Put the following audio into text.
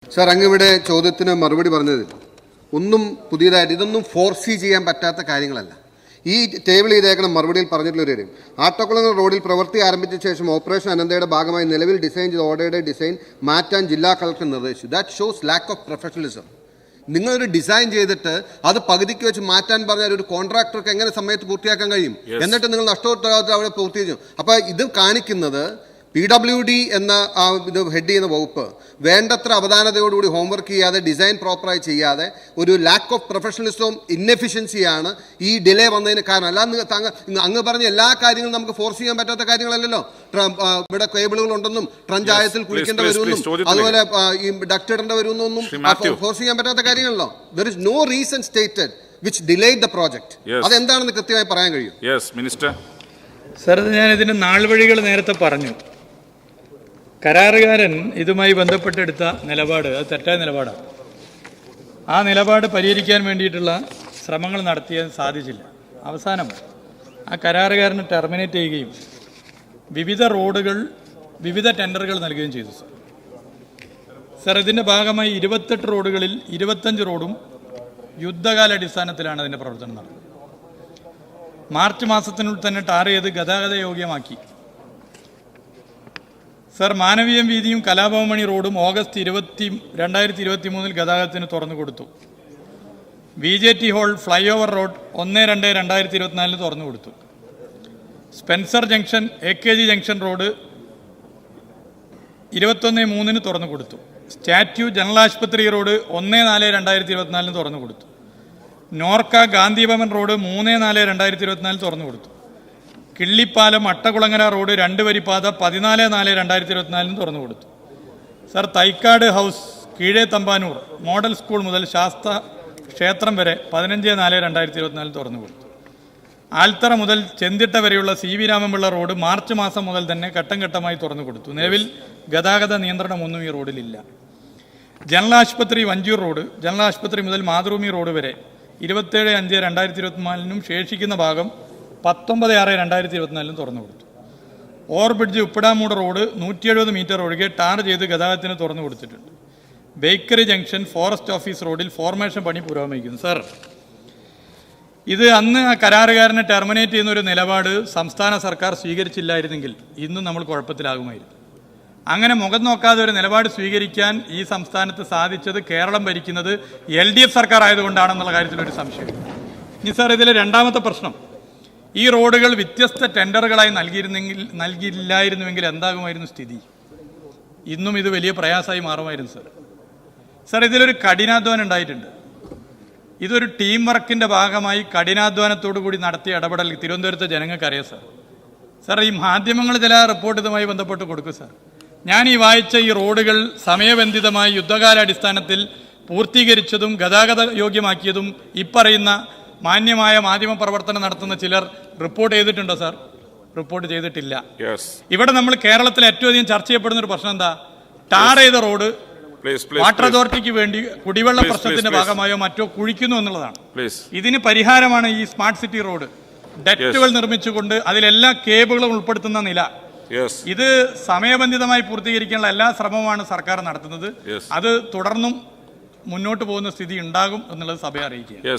Sir, അങ്ങിവിടെ ചോദ്യത്തിന് മറുപടി പറഞ്ഞതിൽ ഒന്നും പുതിയതായിട്ട് ഇതൊന്നും ഫോർസീ ചെയ്യാൻ പറ്റാത്ത കാര്യങ്ങളല്ല. ഈ ടേബിൾ ചെയ്തേക്കണം മറുപടിയിൽ പറഞ്ഞിട്ടുള്ള ഒരു കാര്യം, ആട്ടക്കുളങ്ങൽ റോഡിൽ പ്രവൃത്തി ആരംഭിച്ച ശേഷം ഓപ്പറേഷൻ അനന്തയുടെ ഭാഗമായി നിലവിൽ ഡിസൈൻ ചെയ്ത ഓർഡറുടെ ഡിസൈൻ മാറ്റാൻ ജില്ലാ കളക്ടർ നിർദ്ദേശിച്ചു. That shows lack of professionalism. നിങ്ങളൊരു ഡിസൈൻ ചെയ്തിട്ട് അത് പകുതിക്ക് വെച്ച് മാറ്റാൻ പറഞ്ഞാൽ ഒരു കോൺട്രാക്ടർക്ക് എങ്ങനെ സമയത്ത് പൂർത്തിയാക്കാൻ കഴിയും? എന്നിട്ട് നിങ്ങൾ നഷ്ടോത്തരവാദിത്തം അവിടെ പൂർത്തീകരിച്ചു. അപ്പോൾ ഇത് കാണിക്കുന്നത് PWD എന്ന ഇത് ഹെഡ് ചെയ്യുന്ന വകുപ്പ് വേണ്ടത്ര അവധാനതയോടുകൂടി ഹോംവർക്ക് ചെയ്യാതെ ഡിസൈൻ പ്രോപ്പറായി ചെയ്യാതെ ഒരു ലാക്ക് ഓഫ് പ്രൊഫഷണലിസവും ഇന്നെഫിഷ്യൻസിയാണ് ഈ ഡിലേ വന്നതിന് കാരണം. അല്ലാതെ അങ്ങ് പറഞ്ഞ എല്ലാ കാര്യങ്ങളും നമുക്ക് ഫോഴ്സ് ചെയ്യാൻ പറ്റാത്ത കാര്യങ്ങളല്ലല്ലോ. ഇവിടെ കേബിളുകൾ ഉണ്ടെന്നും ട്രഞ്ച് ആയത്തിൽ കുളിക്കേണ്ട വരുമെന്നും അതുപോലെ ഈ ഡക്ട് ഇടേണ്ട വരുമെന്നൊന്നും ഫോഴ്സ് ചെയ്യാൻ പറ്റാത്ത കാര്യങ്ങളല്ലോ. There is no reason stated which delayed the project. അതെന്താണെന്ന് കൃത്യമായി പറയാൻ കഴിയും? സർ, ഞാൻ ഇതിന്റെ നാൾവഴികൾ നേരത്തെ പറഞ്ഞു. കരാറുകാരൻ ഇതുമായി ബന്ധപ്പെട്ടെടുത്ത നിലപാട് അത് തെറ്റായ നിലപാടാണ്. ആ നിലപാട് പരിഹരിക്കാൻ വേണ്ടിയിട്ടുള്ള ശ്രമങ്ങൾ നടത്തിയാൽ സാധിച്ചില്ല. അവസാനം ആ കരാറുകാരനെ ടെർമിനേറ്റ് ചെയ്യുകയും വിവിധ ടെൻഡറുകൾ നൽകുകയും ചെയ്തു. സർ, ഇതിൻ്റെ ഭാഗമായി 28 റോഡുകളിൽ 25 റോഡും യുദ്ധകാലാടിസ്ഥാനത്തിലാണ് അതിൻ്റെ പ്രവർത്തനം നടന്നത്. മാർച്ച് മാസത്തിനുള്ളിൽ തന്നെ ടാർ ചെയ്ത് ഗതാഗത യോഗ്യമാക്കി. സർ, മാനവീയം വീതിയും കലാഭവമണി റോഡും ഓഗസ്റ്റ് 2023 ഗതാഗതത്തിന് തുറന്നു കൊടുത്തു. VJT hall flyover road 1/2/2024 തുറന്നു കൊടുത്തു. Spencer junction AKG junction road 21/3 തുറന്നു കൊടുത്തു. സ്റ്റാറ്റ്യൂ ജനറൽ ആശുപത്രി റോഡ് 1/4/2024 തുറന്നു കൊടുത്തു. നോർക്ക ഗാന്ധിഭവൻ റോഡ് 3/4/2024 തുറന്നു കൊടുത്തു. കിള്ളിപ്പാലം അട്ടകുളങ്ങര റോഡ് 2 വരിപ്പാത 14/4/2024 തുറന്നു കൊടുത്തു. സർ, തൈക്കാട് ഹൗസ് കീഴേ തമ്പാനൂർ മോഡൽ സ്കൂൾ മുതൽ ശാസ്ത്ര ക്ഷേത്രം വരെ 15/4/2024 തുറന്നു കൊടുത്തു. ആൽത്തറ മുതൽ ചെന്തിട്ട വരെയുള്ള CV രാമൻപിള്ള റോഡ് മാർച്ച് മാസം മുതൽ തന്നെ ഘട്ടം ഘട്ടമായി തുറന്നു കൊടുത്തു. നിലവിൽ ഗതാഗത നിയന്ത്രണമൊന്നും ഈ റോഡിലില്ല. ജനറൽ ആശുപത്രി വഞ്ചൂർ റോഡ് ജനറൽ ആശുപത്രി മുതൽ മാതൃഭൂമി റോഡ് വരെ 27/5/2024 ശേഷിക്കുന്ന ഭാഗം 19/6/2024 തുറന്നു കൊടുത്തു. ഓവർബ്രിഡ്ജ് ഉപ്പിടാമൂട് റോഡ് 170 മീറ്റർ ഒഴികെ ടാർ ചെയ്ത് ഗതാഗതത്തിന് തുറന്നു കൊടുത്തിട്ടുണ്ട്. ബേക്കറി ജംഗ്ഷൻ ഫോറസ്റ്റ് ഓഫീസ് റോഡിൽ ഫോർമേഷൻ പണി പുരോഗമിക്കുന്നു. സർ, ഇത് അന്ന് ആ കരാറുകാരനെ ടെർമിനേറ്റ് ചെയ്യുന്ന ഒരു നിലപാട് സംസ്ഥാന സർക്കാർ സ്വീകരിച്ചില്ലായിരുന്നെങ്കിൽ ഇന്നും നമ്മൾ കുഴപ്പത്തിലാകുമായിരുന്നു. അങ്ങനെ മുഖം നോക്കാതെ ഒരു നിലപാട് സ്വീകരിക്കാൻ ഈ സംസ്ഥാനത്ത് സാധിച്ചത് കേരളം ഭരിക്കുന്നത് LDF സർക്കാർ ആയതുകൊണ്ടാണെന്നുള്ള കാര്യത്തിലൊരു സംശയം. ഇനി സാർ, ഇതിലെ രണ്ടാമത്തെ പ്രശ്നം, ഈ റോഡുകൾ വ്യത്യസ്ത ടെൻഡറുകളായി നൽകിയില്ലായിരുന്നുവെങ്കിൽ എന്താകുമായിരുന്നു സ്ഥിതി? ഇന്നും ഇത് വലിയ പ്രയാസമായി മാറുമായിരുന്നു. സർ, ഇതിലൊരു കഠിനാധ്വാനം ഉണ്ടായിട്ടുണ്ട്. ഇതൊരു ടീം വർക്കിൻ്റെ ഭാഗമായി കഠിനാധ്വാനത്തോടു കൂടി നടത്തിയ ഇടപെടൽ തിരുവനന്തപുരത്തെ ജനങ്ങൾക്കറിയാം. സർ, ഈ മാധ്യമങ്ങൾ ചില റിപ്പോർട്ട് ഇതുമായി ബന്ധപ്പെട്ട് കൊടുക്കും. സർ, ഞാൻ ഈ വായിച്ച ഈ റോഡുകൾ സമയബന്ധിതമായി യുദ്ധകാലാടിസ്ഥാനത്തിൽ പൂർത്തീകരിച്ചതും ഗതാഗത യോഗ്യമാക്കിയതും ഇപ്പറയുന്ന മാന്യമായ മാധ്യമ പ്രവർത്തനം നടത്തുന്ന ചിലർ റിപ്പോർട്ട് ചെയ്തിട്ടുണ്ടോ? സാർ, റിപ്പോർട്ട് ചെയ്തിട്ടില്ല. ഇവിടെ നമ്മൾ കേരളത്തിൽ ഏറ്റവും അധികം ചർച്ച ചെയ്യപ്പെടുന്ന ഒരു പ്രശ്നം എന്താ? ടാർ ചെയ്ത റോഡ് വാട്ടർ അതോറിറ്റിക്ക് വേണ്ടി കുടിവെള്ള പ്രശ്നത്തിന്റെ ഭാഗമായോ മറ്റോ കുഴിക്കുന്നു എന്നുള്ളതാണ്. ഇതിന് പരിഹാരമാണ് ഈ സ്മാർട്ട് സിറ്റി റോഡ്. ഡെറ്റുകൾ നിർമ്മിച്ചുകൊണ്ട് അതിലെല്ലാ കേബിളുകളും ഉൾപ്പെടുത്തുന്ന നില. ഇത് സമയബന്ധിതമായി പൂർത്തീകരിക്കാനുള്ള എല്ലാ ശ്രമവുമാണ് സർക്കാർ നടത്തുന്നത്. അത് തുടർന്നും മുന്നോട്ട് പോകുന്ന സ്ഥിതി ഉണ്ടാകും എന്നുള്ളത് സഭയെ അറിയിക്കുക.